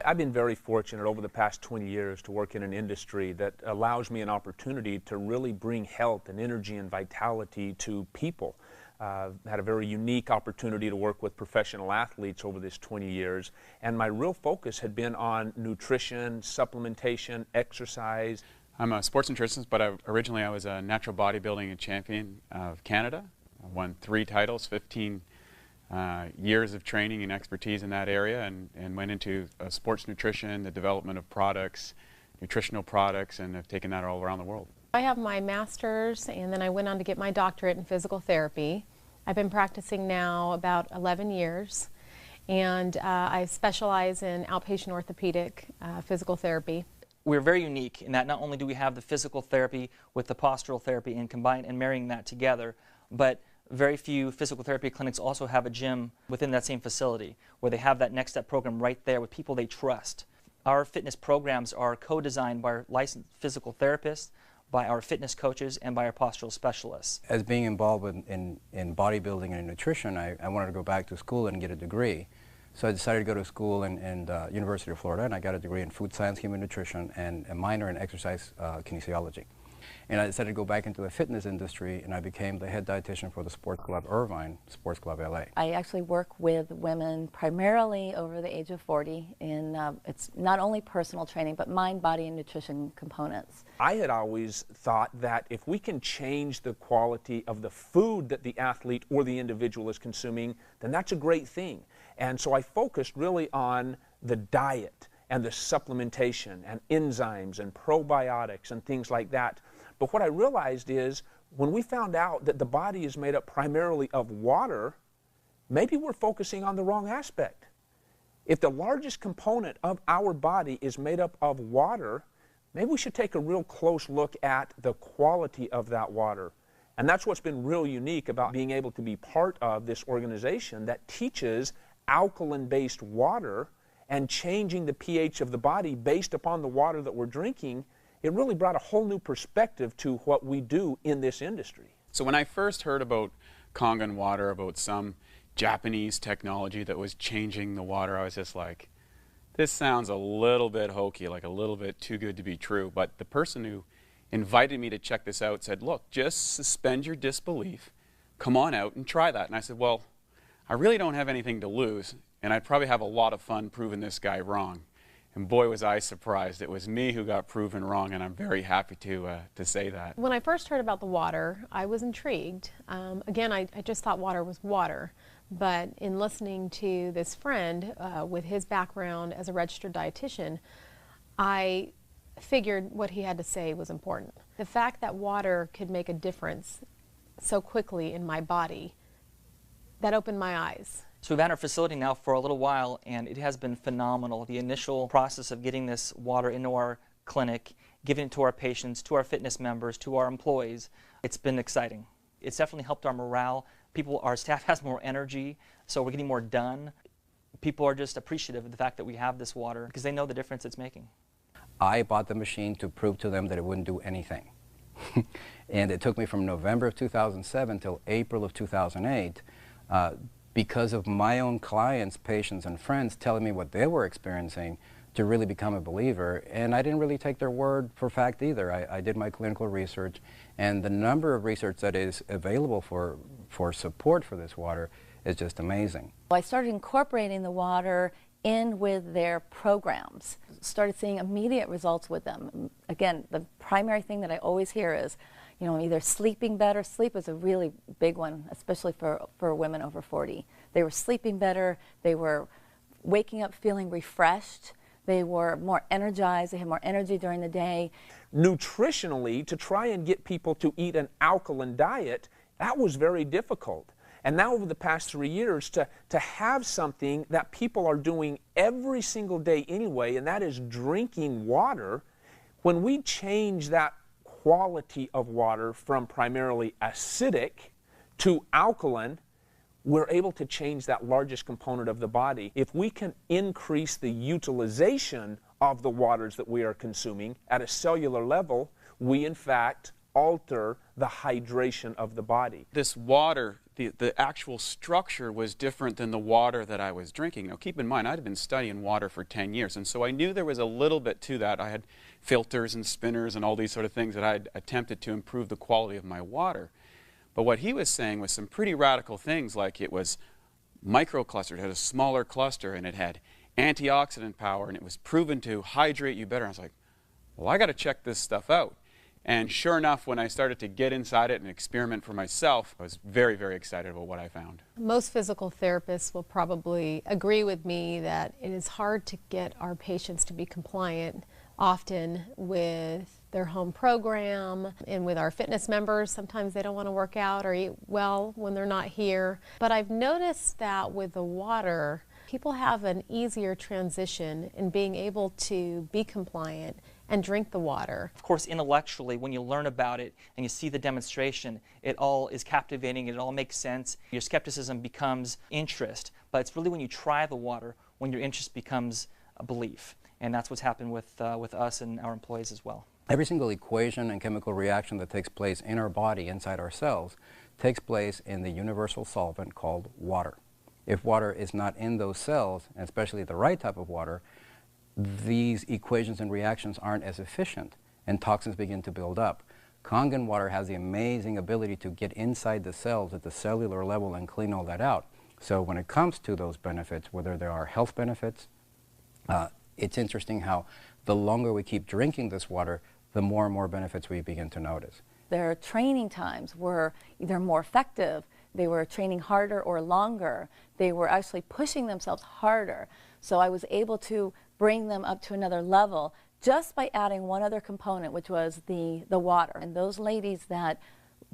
I've been very fortunate over the past 20 years to work in an industry that allows me an opportunity to really bring health and energy and vitality to people. Had a very unique opportunity to work with professional athletes over this 20 years, and my real focus had been on nutrition, supplementation, exercise. I'm a sports nutritionist, but originally I was a natural bodybuilding champion of Canada. I won 3 titles, 15 years of training and expertise in that area, and went into sports nutrition, the development of products, nutritional products, and have taken that all around the world. I have my master's, and then I went on to get my doctorate in physical therapy. I've been practicing now about 11 years, and I specialize in outpatient orthopedic physical therapy. We're very unique in that not only do we have the physical therapy with the postural therapy and combine and marrying that together, but very few physical therapy clinics also have a gym within that same facility where they have that next step program right there with people they trust. Our fitness programs are co-designed by our licensed physical therapists, by our fitness coaches, and by our postural specialists. As being involved in bodybuilding and nutrition, I wanted to go back to school and get a degree. So I decided to go to school in University of Florida, and I got a degree in food science, human nutrition, and a minor in exercise kinesiology. And I decided to go back into the fitness industry, and I became the head dietitian for the Sports Club Irvine, Sports Club LA. I actually work with women primarily over the age of 40 in it's not only personal training, but mind, body, and nutrition components. I had always thought that if we can change the quality of the food that the athlete or the individual is consuming, then that's a great thing. And so I focused really on the diet and the supplementation and enzymes and probiotics and things like that. But what I realized is when we found out that the body is made up primarily of water, maybe we're focusing on the wrong aspect. If the largest component of our body is made up of water, maybe we should take a real close look at the quality of that water. And that's what's been real unique about being able to be part of this organization that teaches alkaline-based water and changing the pH of the body based upon the water that we're drinking. It really brought a whole new perspective to what we do in this industry. So when I first heard about Kangen water, about some Japanese technology that was changing the water, I was just like, this sounds a little bit hokey, like a little bit too good to be true. But the person who invited me to check this out said, look, just suspend your disbelief, come on out and try that. And I said, well, I really don't have anything to lose, and I'd probably have a lot of fun proving this guy wrong. And boy, was I surprised. It was me who got proven wrong, and I'm very happy to say that. When I first heard about the water, I was intrigued. Again, I just thought water was water. But in listening to this friend with his background as a registered dietitian, I figured what he had to say was important. The fact that water could make a difference so quickly in my body, that opened my eyes. So we've had our facility now for a little while, and it has been phenomenal. The initial process of getting this water into our clinic, giving it to our patients, to our fitness members, to our employees, it's been exciting. It's definitely helped our morale. Our staff has more energy, so we're getting more done. People are just appreciative of the fact that we have this water because they know the difference it's making. I bought the machine to prove to them that it wouldn't do anything. And it took me from November of 2007 till April of 2008 because of my own clients, patients, and friends telling me what they were experiencing to really become a believer. And I didn't really take their word for fact either. I did my clinical research, and the number of research that is available for support for this water is just amazing. I started incorporating the water in with their programs, started seeing immediate results with them. Again, the primary thing that I always hear is, you know, either sleeping better. Sleep is a really big one, especially for women over 40. They were sleeping better, they were waking up feeling refreshed, they were more energized, they had more energy during the day. Nutritionally, to try and get people to eat an alkaline diet, that was very difficult. And now over the past 3 years, to have something that people are doing every single day anyway, and that is drinking water, when we change that quality of water from primarily acidic to alkaline, we're able to change that largest component of the body. If we can increase the utilization of the waters that we are consuming at a cellular level, we in fact alter the hydration of the body. This water the actual structure was different than the water that I was drinking. Now keep in mind, I'd been studying water for 10 years, and so I knew there was a little bit to that. I had filters and spinners and all these sort of things that I'd attempted to improve the quality of my water. But what he was saying was some pretty radical things, like it was microclustered, it had a smaller cluster, and it had antioxidant power, and it was proven to hydrate you better. I was like, well, I got to check this stuff out. And sure enough, when I started to get inside it and experiment for myself, I was very, very excited about what I found. Most physical therapists will probably agree with me that it is hard to get our patients to be compliant often with their home program and with our fitness members. Sometimes they don't want to work out or eat well when they're not here. But I've noticed that with the water, people have an easier transition in being able to be compliant and drink the water. Of course, intellectually, when you learn about it and you see the demonstration, it all is captivating, it all makes sense. Your skepticism becomes interest, but it's really when you try the water when your interest becomes a belief. And that's what's happened with us and our employees as well. Every single equation and chemical reaction that takes place in our body, inside our cells, takes place in the universal solvent called water. If water is not in those cells, and especially the right type of water, these equations and reactions aren't as efficient, and toxins begin to build up. Kangen water has the amazing ability to get inside the cells at the cellular level and clean all that out. So when it comes to those benefits, whether there are health benefits, it's interesting how the longer we keep drinking this water, the more and more benefits we begin to notice. Their training times were either more effective, they were training harder or longer, they were actually pushing themselves harder. So I was able to bring them up to another level just by adding one other component, which was the water. And those ladies that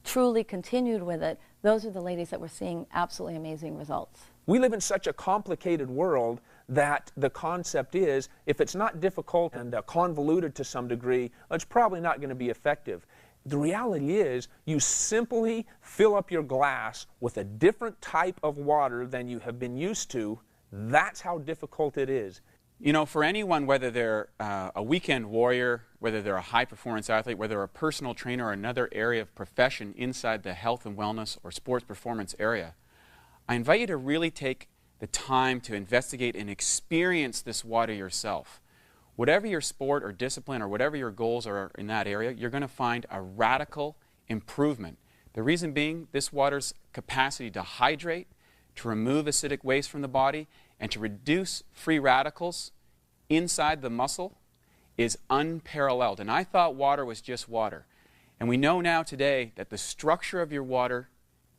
truly continued with it, those are the ladies that were seeing absolutely amazing results. We live in such a complicated world that the concept is, if it's not difficult and convoluted to some degree, it's probably not going to be effective. The reality is, you simply fill up your glass with a different type of water than you have been used to. That's how difficult it is. You know, for anyone, whether they're a weekend warrior, whether they're a high-performance athlete, whether they're a personal trainer or another area of profession inside the health and wellness or sports performance area, I invite you to really take the time to investigate and experience this water yourself. Whatever your sport or discipline or whatever your goals are in that area, you're going to find a radical improvement. The reason being, this water's capacity to hydrate, to remove acidic waste from the body, and to reduce free radicals inside the muscle is unparalleled. And I thought water was just water. And we know now today that the structure of your water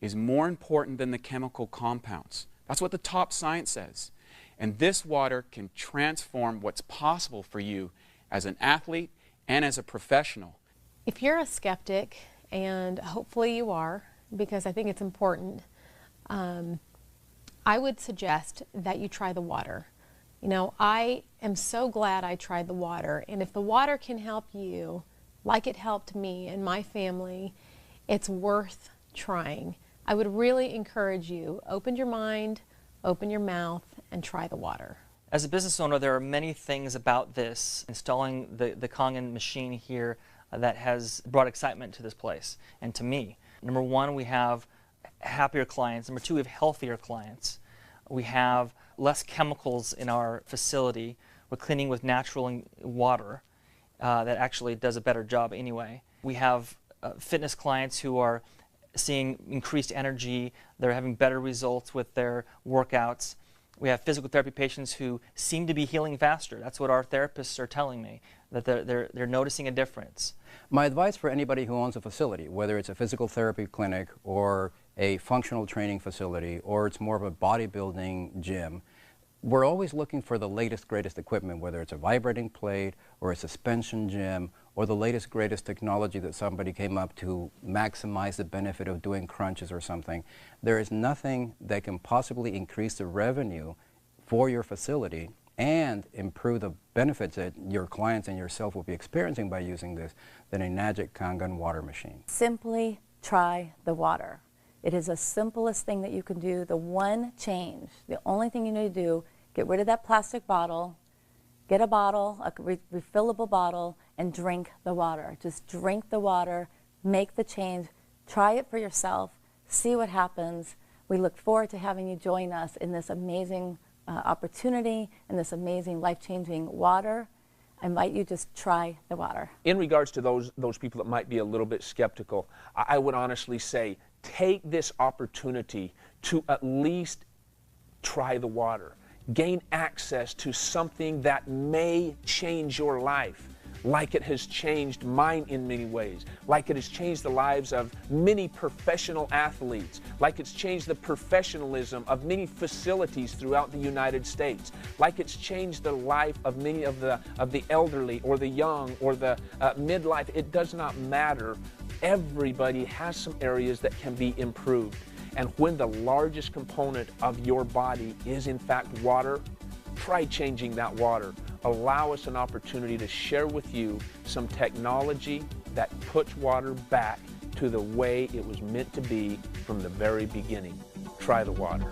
is more important than the chemical compounds. That's what the top science says. And this water can transform what's possible for you as an athlete and as a professional. If you're a skeptic, and hopefully you are, because I think it's important, I would suggest that you try the water. You know, I am so glad I tried the water, and if the water can help you, like it helped me and my family, it's worth trying. I would really encourage you, open your mind, open your mouth, and try the water. As a business owner, there are many things about this, installing the Kangen machine here, that has brought excitement to this place and to me. Number one, we have happier clients. Number two, we have healthier clients. We have less chemicals in our facility. We're cleaning with natural water that actually does a better job anyway. We have fitness clients who are seeing increased energy. They're having better results with their workouts. We have physical therapy patients who seem to be healing faster. That's what our therapists are telling me, that they're noticing a difference. My advice for anybody who owns a facility, whether it's a physical therapy clinic or a functional training facility or it's more of a bodybuilding gym, we're always looking for the latest, greatest equipment, whether it's a vibrating plate or a suspension gym or the latest, greatest technology that somebody came up to maximize the benefit of doing crunches or something. There is nothing that can possibly increase the revenue for your facility and improve the benefits that your clients and yourself will be experiencing by using this than a magic Kangen water machine. Simply try the water. It is the simplest thing that you can do. The one change, the only thing you need to do, get rid of that plastic bottle, get a bottle, a refillable bottle, and drink the water. Just drink the water, make the change, try it for yourself, see what happens, We look forward to having you join us in this amazing opportunity and this amazing life-changing water. I invite you to just try the water. In regards to those people that might be a little bit skeptical, I would honestly say take this opportunity to at least try the water. Gain access to something that may change your life, like it has changed mine in many ways, like it has changed the lives of many professional athletes, like it's changed the professionalism of many facilities throughout the United States, like it's changed the life of many of the elderly or the young or the midlife. It does not matter. Everybody has some areas that can be improved. And when the largest component of your body is in fact water, try changing that water. Allow us an opportunity to share with you some technology that puts water back to the way it was meant to be from the very beginning. Try the water.